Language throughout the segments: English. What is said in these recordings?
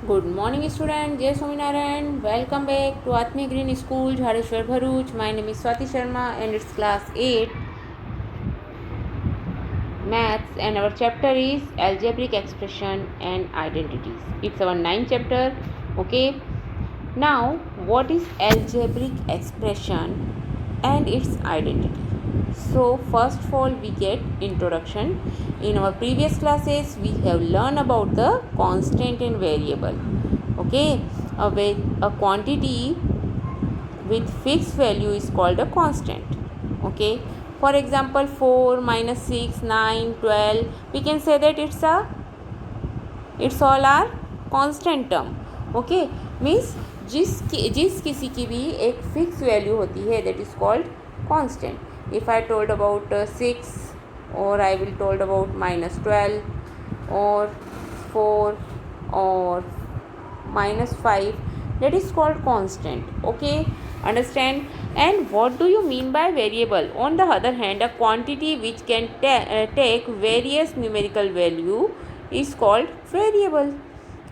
Good morning student, Jai Swaminarayan. Welcome back to Atmi Green School, Jhareshwar Bharuch. My name is Swati Sharma and it's class 8 maths and our chapter is algebraic expression and identities. It's our ninth chapter. Okay. Now, what is algebraic expression and its identity? So, first of all, we get introduction. In our previous classes, we have learned about the constant and variable. Okay, a quantity with fixed value is called a constant. Okay, for example, 4 minus 6 9 12, we can say that it's all our constant term. Okay, means जिस किसी की भी एक fix value होती है that is called constant. If I told about 6 और I will told about -12 और 4 और -5, that is called constant. Okay, understand? And what do you mean by variable? On the other hand, a quantity which can take various numerical value is called variable.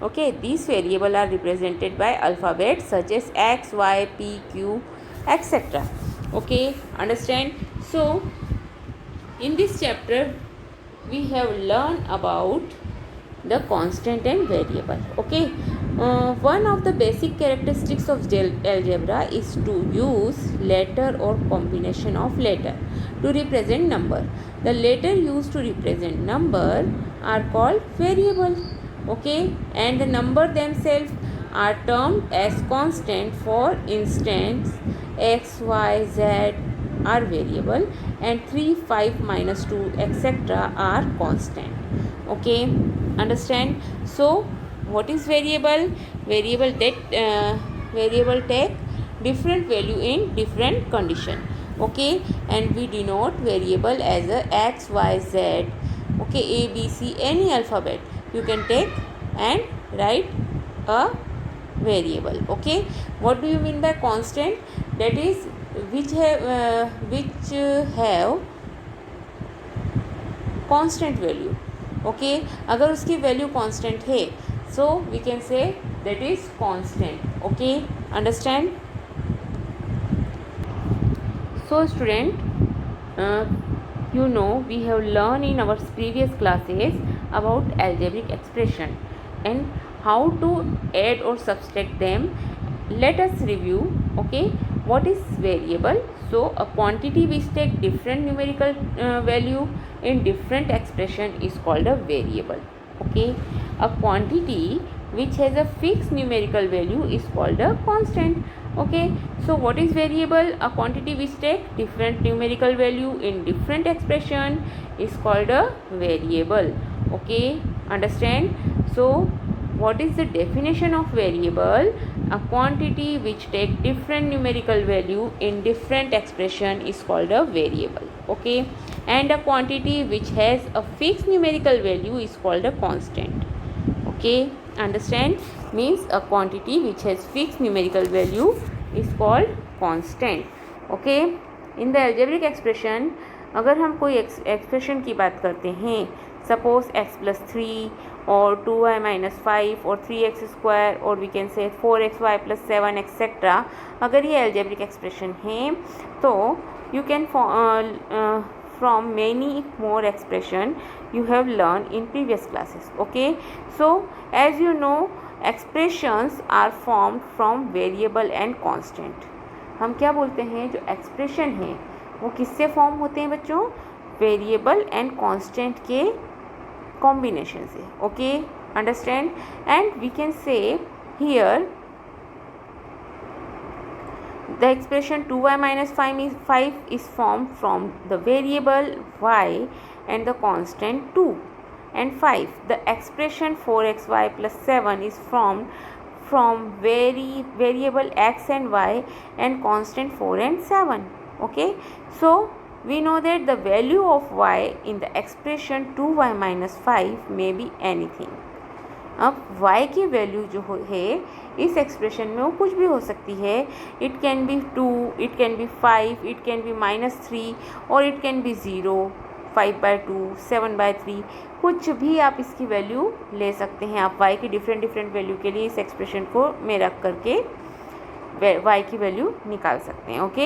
Okay, these variable are represented by alphabets such as x, y, p, q, etc. Okay, understand? So in this chapter we have learned about the constant and variable. Okay, one of the basic characteristics of algebra is to use letter or combination of letter to represent number. The letter used to represent number are called variable. Okay, and the number themselves are termed as constant. For instance, x, y, z are variable and 3, 5, minus 2, etc. are constant. Okay, understand? So what is variable? Variable take different value in different condition. Okay, and we denote variable as a x, y, z. Okay, a, b, c, any alphabet you can take and write a variable. Okay, what do you mean by constant? That is which have constant value. Okay, अगर उसकी value constant है so we can say that is constant. Okay, understand? So student, you know we have learned in our previous classes about algebraic expression and how to add or subtract them. Let us review. Okay, what is variable? So a quantity which take different numerical value in different expression is called a variable. Okay, a quantity which has a fixed numerical value is called a constant. Okay, so what is variable? A quantity which take different numerical value in different expression is called a variable. Okay, understand? So what is the definition of variable? A quantity which take different numerical value in different expression is called a variable. Okay, and a quantity which has a fixed numerical value is called a constant. Okay, understand? Means a quantity which has fixed numerical value is called constant. Okay, in the algebraic expression, अगर हम कोई expression की बात करते हैं, suppose x+3 और 2y-5 और 3x² और वी कैन से 4xy+7 एक्सेट्रा, अगर ये algebraic एक्सप्रेशन है तो you can from many more expression you have learned in previous classes. Okay, so as you know expressions are formed from variable and constant. हम क्या बोलते हैं, जो एक्सप्रेशन है वो किससे फॉर्म होते हैं बच्चों? वेरिएबल एंड कांस्टेंट के कॉम्बिनेशन से. Okay, understand? And we can say here the expression 2y-5 is formed from the variable y and the constant 2 and 5. The expression 4xy+7 is formed from variable x and y and constant 4 and 7. Okay, so we know that the value of y in the expression 2y-5 may be anything. अब y की value जो है इस expression में वो कुछ भी हो सकती है. It can be 2, it can be 5, it can be -3 और इट कैन बी 0. 5/2, 7/3, कुछ भी आप इसकी वैल्यू ले सकते हैं। आप y की डिफरेंट वैल्यू के लिए इस एक्सप्रेशन को में रख करके y की वैल्यू निकाल सकते हैं। Okay,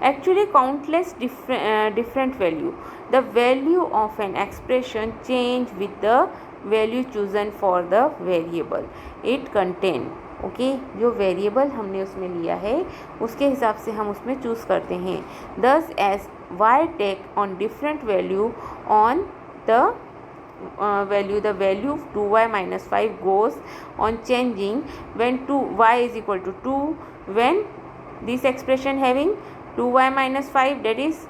actually countless different value, the value of an expression change with the value chosen for the variable it contain. Okay, जो वेरिएबल हमने उसमें लिया है उसके हिसाब से हम उसमें चूज़ करते हैं। दस as y take on different value on the the value 2y minus 5 goes on changing when 2y is equal to 2, when this expression having 2y minus 5, that is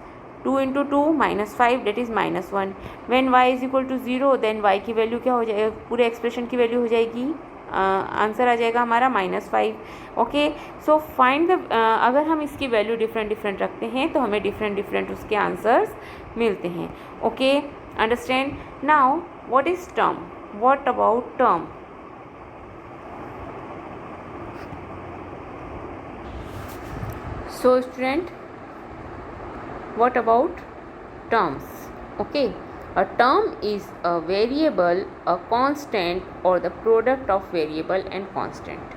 2 into 2 minus 5, that is minus 1, when y is equal to 0, then y की value क्या हो जाएगा, पूरे expression की value हो जाएगी, answer आ जाएगा हमारा -5। ओके, सो फाइंड द, अगर हम इसकी वैल्यू डिफरेंट रखते हैं तो हमें डिफरेंट उसके आंसर्स मिलते हैं। Okay, understand? Now what is term? What about term? So student, what about terms? Okay, a term is a variable, a constant, or the product of variable and constant.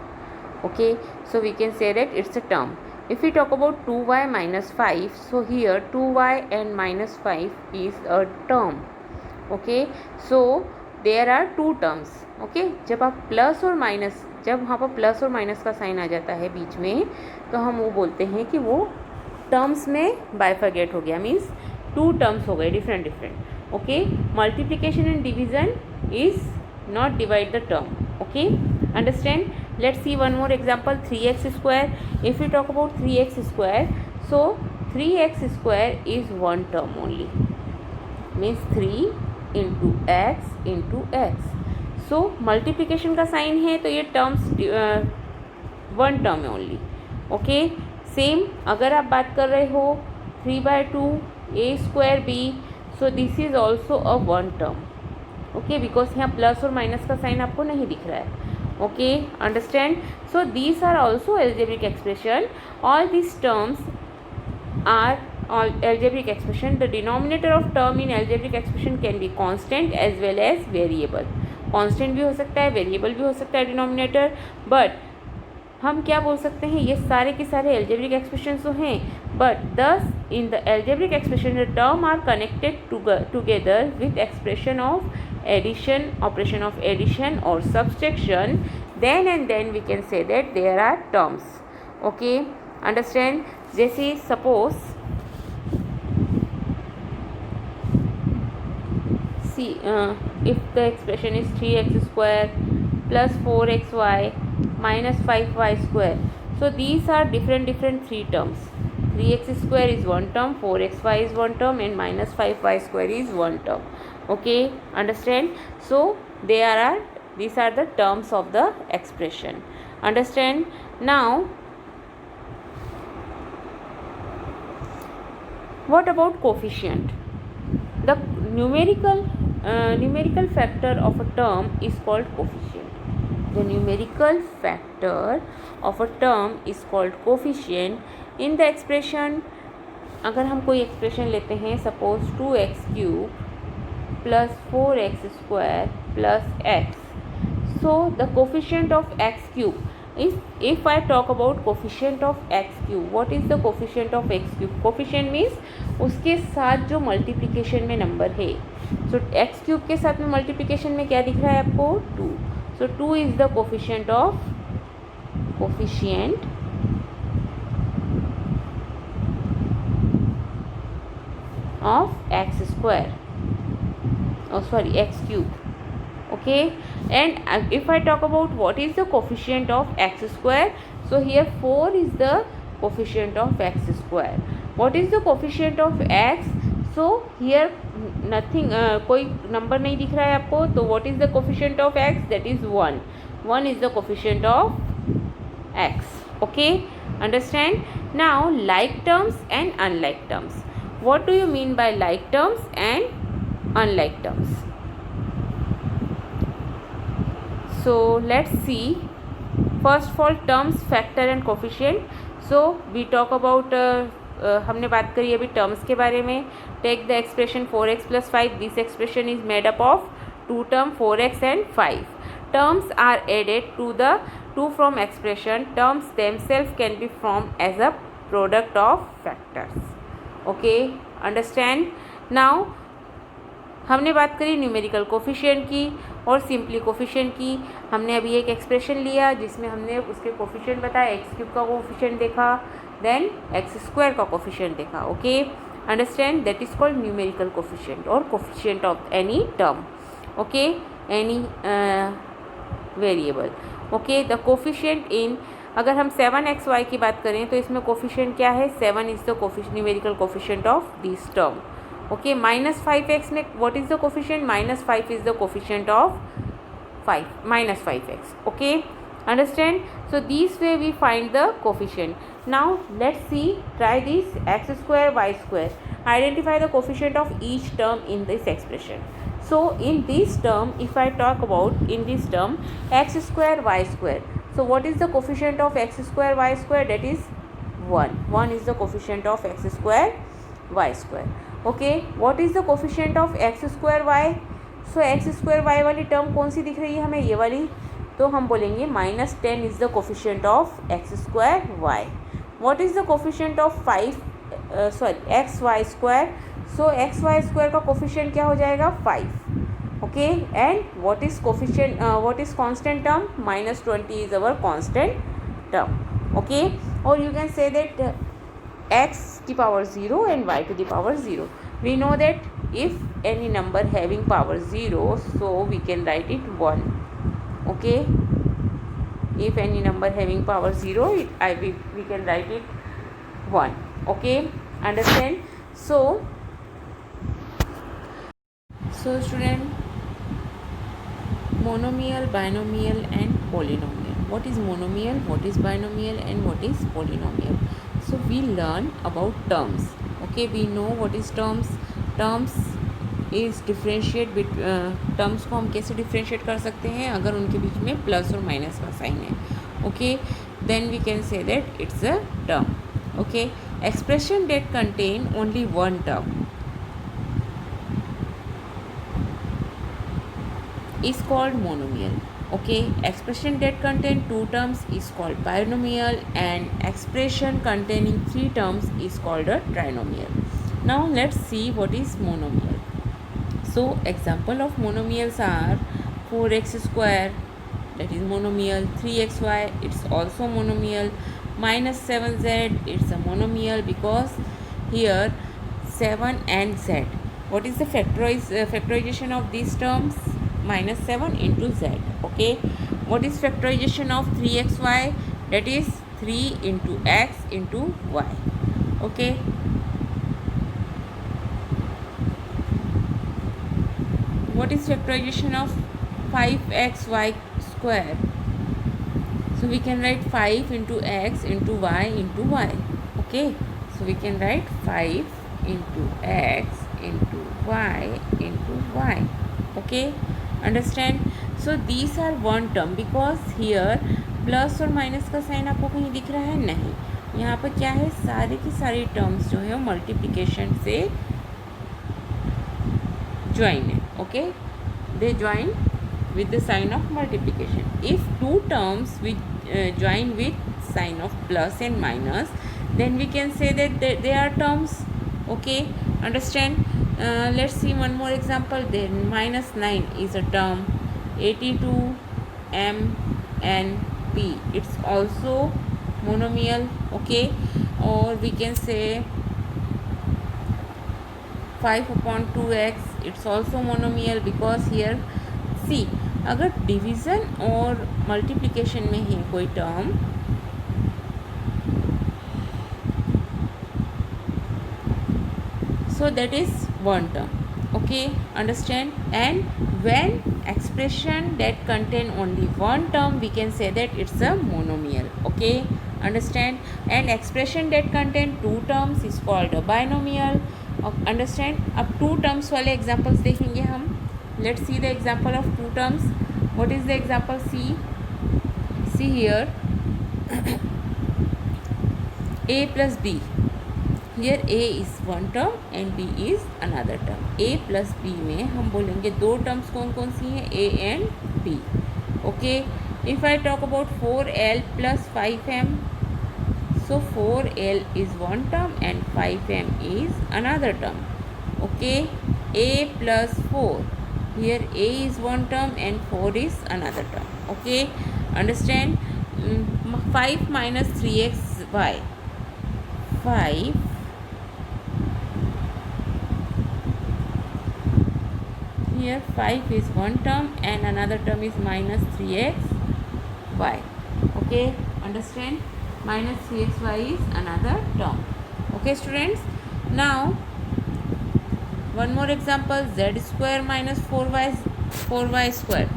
Okay, so we can say that it's a term. If we talk about 2y minus 5, so here 2y and minus 5 is a term. Okay, so there are two terms. Okay, जब आप plus और minus, जब वहाँ पर plus और minus का sign आ जाता है बीच में, तो हम वो बोलते हैं कि वो टर्म्स में बाइफरगेट हो गया, मीन्स टू टर्म्स हो गए different. Okay, multiplication and division is not divide the term. Okay, understand? Let's see one more example, 3x square. If we talk about 3x square, so 3x square is one term only, means 3 into x. So multiplication का sign है तो ये terms one term है only. Okay, same अगर आप बात कर रहे हो 3/2 a² b, so this is also a one term. Okay, because यहाँ प्लस और माइनस का साइन आपको नहीं दिख रहा है। Okay, understand? So these are also algebraic expression. All these terms are all algebraic expression. The denominator of term in algebraic expression can be constant as well as variable. Constant भी हो सकता है, variable भी हो सकता है denominator, but हम क्या बोल सकते हैं, ये सारे के सारे algebraic expressions तो हैं, but thus in the algebraic expression the term are connected together with expression of addition, operation of addition or subtraction, then and then we can say that there are terms. Okay, understand? जैसे suppose see, if the expression is 3x square plus 4xy minus 5y square, so these are different three terms. 3x square is one term, 4xy is one term, and minus 5y square is one term. Okay, understand? So these are the terms of the expression. Understand? Now what about coefficient? The numerical factor of a term is called coefficient. The numerical factor of a term is called coefficient. In the expression, अगर हम कोई expression लेते हैं, suppose 2x³ plus 4x square plus x, so the coefficient of x³, if I talk about coefficient of x³, what is the coefficient of x³? coefficient means उसके साथ जो multiplication में number है, so x³ के साथ में multiplication में क्या दिख रहा है आपको? 2, so 2 is the coefficient of x square, x³. Okay, and if I talk about what is the coefficient of x square, so here 4 is the coefficient of x square. What is the coefficient of x? So here nothing, कोई number नहीं दिख रहा है आपको, तो what is the coefficient of x? That is 1. 1 is the coefficient of x. Okay, understand? Now like terms and unlike terms. What do you mean by like terms and unlike terms? So let's see. First of all, terms, factor and coefficient. So we talk about हमने बात करी अभी terms के बारे में. Take the expression 4x plus 5. This expression is made up of two term 4x and 5. Terms are added to the two from expression. Terms themselves can be formed as a product of factors. Okay, understand? Now हमने बात करी numerical coefficient की और simply coefficient की. हमने अभी एक expression लिया जिसमें हमने उसके कोफिशिएंट बताया. एक्स क्यूब का कोफिशिएंट देखा, देन एक्स स्क्वायर का कोफिशिएंट देखा. Okay, understand? That is called numerical coefficient और coefficient of any term. Okay, any variable. Okay, the coefficient in, अगर हम 7xy की बात करें तो इसमें कोफिशिएंट क्या है? 7 is the numerical coefficient of this term. Okay, minus 5x में what is the coefficient? minus 5 is the coefficient of 5, minus 5x. Okay, understand? So this way we find the coefficient. Now let's see, try this. X square y square, identify the coefficient of each term in this expression. So in this term, if I talk about in this term x square y square, so what is the coefficient of x square y square? That is 1. 1 is the coefficient of x square y square. Okay, what is the coefficient of x square y? So x square y वाली term कौन सी दिख रही है हमें? ये वाली. तो हम बोलेंगे -10 is the coefficient of x square Y. What is the coefficient of 5 X Y square? So X Y square का कोफिशिएंट क्या हो जाएगा? 5. Okay, and what is coefficient, what is constant term? -20 is our constant term. Okay, और you can say that x to power 0 and y to the power 0. We know that if any number having power 0, so we can write it 1. Okay, if any number having power 0, we can write it 1. Okay, understand? So student, monomial, binomial and polynomial. What is monomial, what is binomial and what is polynomial? So we learn about terms. Okay, we know what is terms. Terms is differentiate terms को हम कैसे differentiate कर सकते हैं? अगर उनके बीच में plus और माइनस का साइन है. Okay, then we can say that it's a term. Okay, expression that contain only one term is called monomial. Okay, expression that contain two terms is called binomial and expression containing three terms is called a trinomial. Now let's see what is monomial. So example of monomials are 4x square, that is monomial. 3xy, it's also monomial. -7z, it's a monomial because here 7 and z. What is the factorization of these terms? -7 into z. Okay, what is factorization of 3xy? That is 3 into x into y. Okay, what is factorization of 5xy square? So we can write 5 into x into y into y. Okay, so we can write 5 into x into y into y. Okay, understand? So these are one term because here plus और minus का sign आपको कहीं दिख रहा है? नहीं. यहाँ पर क्या है? सारी की सारी टर्म्स जो है मल्टीप्लिकेशन से ज्वाइन है. Okay, they join with the sign of multiplication. If two terms join with sign of plus and minus, then we can say that they are terms. Okay, understand? Let's see one more example. Then -9 is a term. 82 m n p, it's also monomial. Okay, or we can say 5/2x, it's also monomial because here see, अगर division और multiplication में है कोई term, so that is one term. Okay, understand? And when expression that contain only one term, we can say that it's a monomial. Okay, understand? And expression that contain two terms is called a binomial. Understand? अब two terms वाले examples देखेंगे हम. Let's see the example of two terms. What is the example? See here, a plus b. Here a is one term and b is another term. A plus b में हम बोलेंगे दो टर्म्स कौन कौन सी हैं, a and b. Okay, if I talk about 4l plus 5m, so 4l is one term and 5m is another term. Okay, a plus 4, here a is one term and 4 is another term. Okay, understand? 5 minus 3xy, 5, here 5 is one term and another term is minus 3xy. Okay, understand? Minus 3xy is another term. Okay students, now one more example, z square minus 4y square.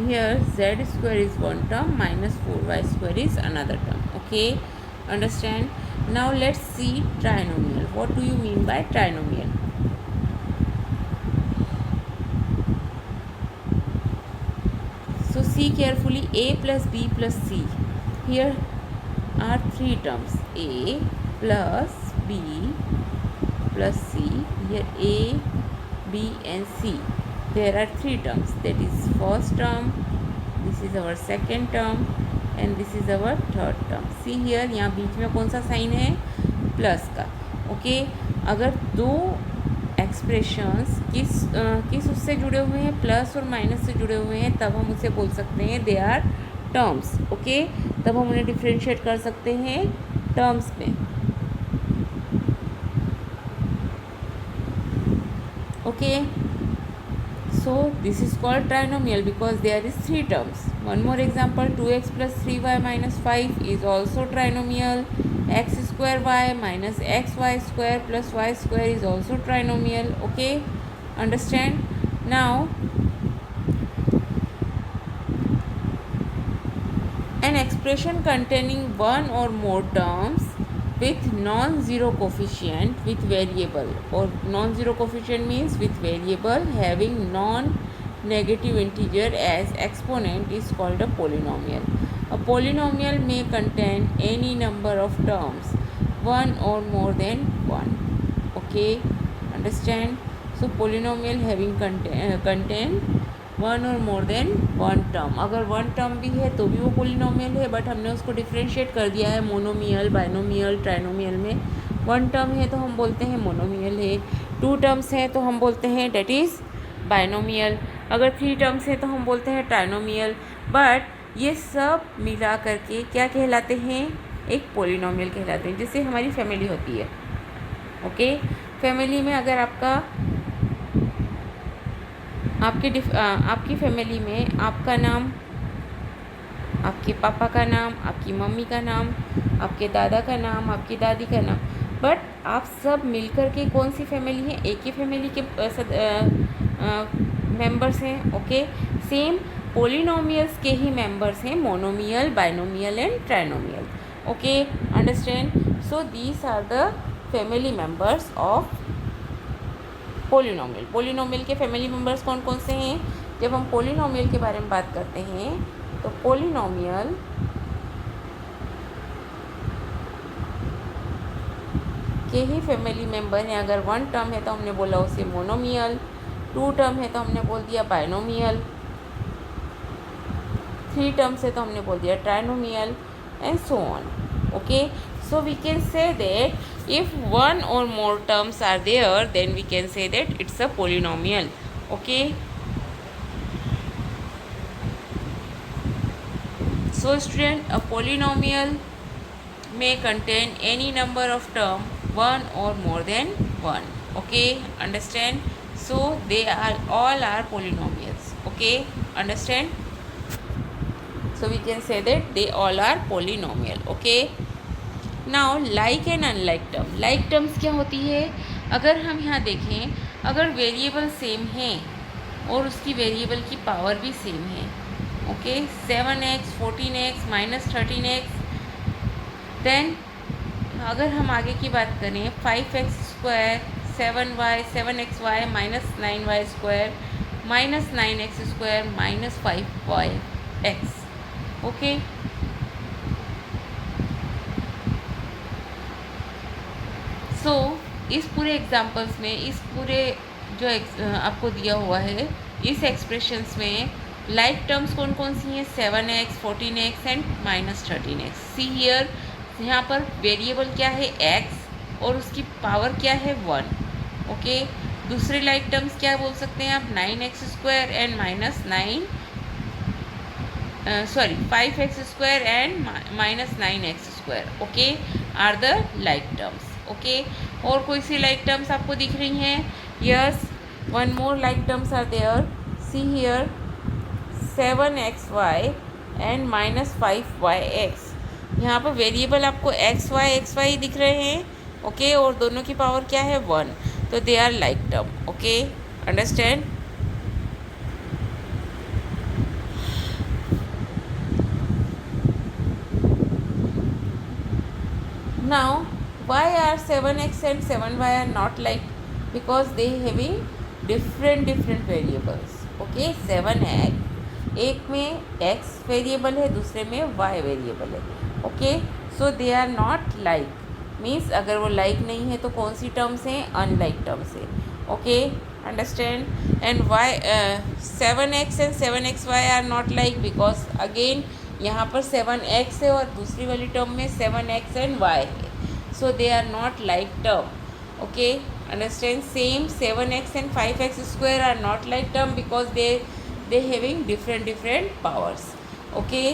Here z square is one term, minus 4y square is another term. Okay, understand? Now let's see trinomial. What do you mean by trinomial? So see carefully, a plus b plus c. Here are three terms, a plus b plus c. Here a, b and c. There are three terms, that is first term, this is our second term and this is our third term. See here, यहाँ बीच में कौन सा sign है, plus का. Okay, अगर दो expressions किस उससे जुड़े हुए हैं, प्लस और माइनस से जुड़े हुए हैं, तब हम उसे बोल सकते हैं दे आर टर्म्स. ओके, तब हम उन्हें डिफ्रेंशिएट कर सकते हैं टर्म्स में. Okay, so this is called trinomial because there is three terms. One more example, 2x plus 3y minus 5 is also trinomial. X square y minus xy square plus y square is also trinomial. Okay, understand? Now an expression containing one or more terms with non-zero coefficient with variable, or non-zero coefficient means with variable having non-negative integer as exponent is called a polynomial. A polynomial may contain any number of terms, one or more than one. Okay, understand? So polynomial having contain one और more than one term. अगर one term भी है तो भी वो polynomial है, but हमने उसको डिफ्रेंशिएट कर दिया है मोनोमियल, बाइनोमियल, ट्राइनोमियल में. वन टर्म है तो हम बोलते हैं मोनोमियल है, टू टर्म्स हैं तो हम बोलते हैं डेट इज़ बाइनोमियल, अगर थ्री टर्म्स हैं तो हम बोलते हैं ट्राइनोमियल. बट ये सब मिला करके क्या कहलाते हैं, एक पोलिनोमियल कहलाते हैं, जिससे हमारी फैमिली होती है. ओके, फैमिली में अगर आपकी फैमिली में आपका नाम, आपके पापा का नाम, आपकी मम्मी का नाम, आपके दादा का नाम, आपकी दादी का नाम, बट आप सब मिलकर के कौन सी फैमिली है, एक ही फैमिली के मेंबर्स हैं. ओके, सेम पोलिनोमियल्स के ही मेंबर्स हैं monomial, binomial and trinomial. Okay, understand? So these are the family members of polynomial. Polynomial के फैमिली मेंबर्स कौन कौन से हैं? जब हम पोलिनोमियल के बारे में बात करते हैं तो पोलिनोमियल के ही फैमिली मेंबर हैं. अगर वन टर्म है तो हमने बोला उसे मोनोमियल, टू टर्म है तो हमने बोल दिया बाइनोमियल, थ्री टर्म्स है तो हमने बोल दिया trinomial and so on. Okay, so we can say that if one or more terms are there, then we can say that it's a polynomial. Okay, so student, a polynomial may contain any number of term, one or more than one. Okay, understand? So they are all are polynomials. Okay, understand? So we can say that they all are polynomial. Okay, now like and unlike term. Like terms क्या होती है? अगर हम यहाँ देखें, अगर variable same है और उसकी वेरिएबल की पावर भी सेम है. Okay, 7x, 14x, minus 13x. Then अगर हम आगे की बात करें, 5x square, 7y, 7xy, minus 9y square, minus 9x square, minus 5yx. Okay, so इस पूरे एग्जाम्पल्स में, इस पूरे जो आपको दिया हुआ है, इस एक्सप्रेशंस में लाइक टर्म्स कौन कौन सी हैं? 7x, 14x and -13x। See here, यहाँ पर वेरिएबल क्या है? x, और उसकी पावर क्या है? 1। ओके, दूसरे लाइक टर्म्स क्या बोल सकते हैं आप? 9x² and -5x² and -9x², okay, are the like terms. Okay, और कोई सी लाइक टर्म्स आपको दिख रही हैं? Yes, one more like terms are there. See here, 7xy and -5yx। यहाँ पर वेरिएबल आपको xy दिख रहे हैं, ओके, और दोनों की पावर क्या है? 1। तो they are like term. Okay, understand? Now, why are 7x and 7y are not like? Because they having different variables. Okay, 7x, एक में x वेरिएबल है, दूसरे में y वेरिएबल है। Okay, so they are not like, means अगर वो like नहीं है तो कौन सी टर्म्स हैं? अनलाइक टर्म्स है। Okay, understand? And y 7x and 7xy are not like because again यहाँ पर 7x है और दूसरी वाली टर्म में 7x एंड y है, so they are not like term. Okay, understand? Same 7x and 5x² are not like term because they having different powers. Okay,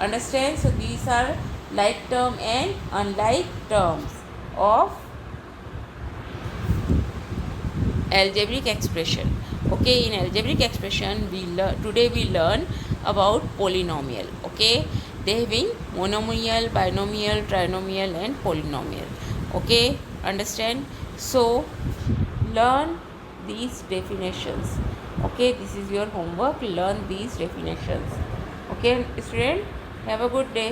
understand? So these are like term and unlike terms of algebraic expression. Okay, in algebraic expression today we learn about polynomial. Okay, they having monomial, binomial, trinomial and polynomial. Okay, understand? So learn these definitions. Okay, this is your homework. Learn these definitions. Okay, student, have a good day.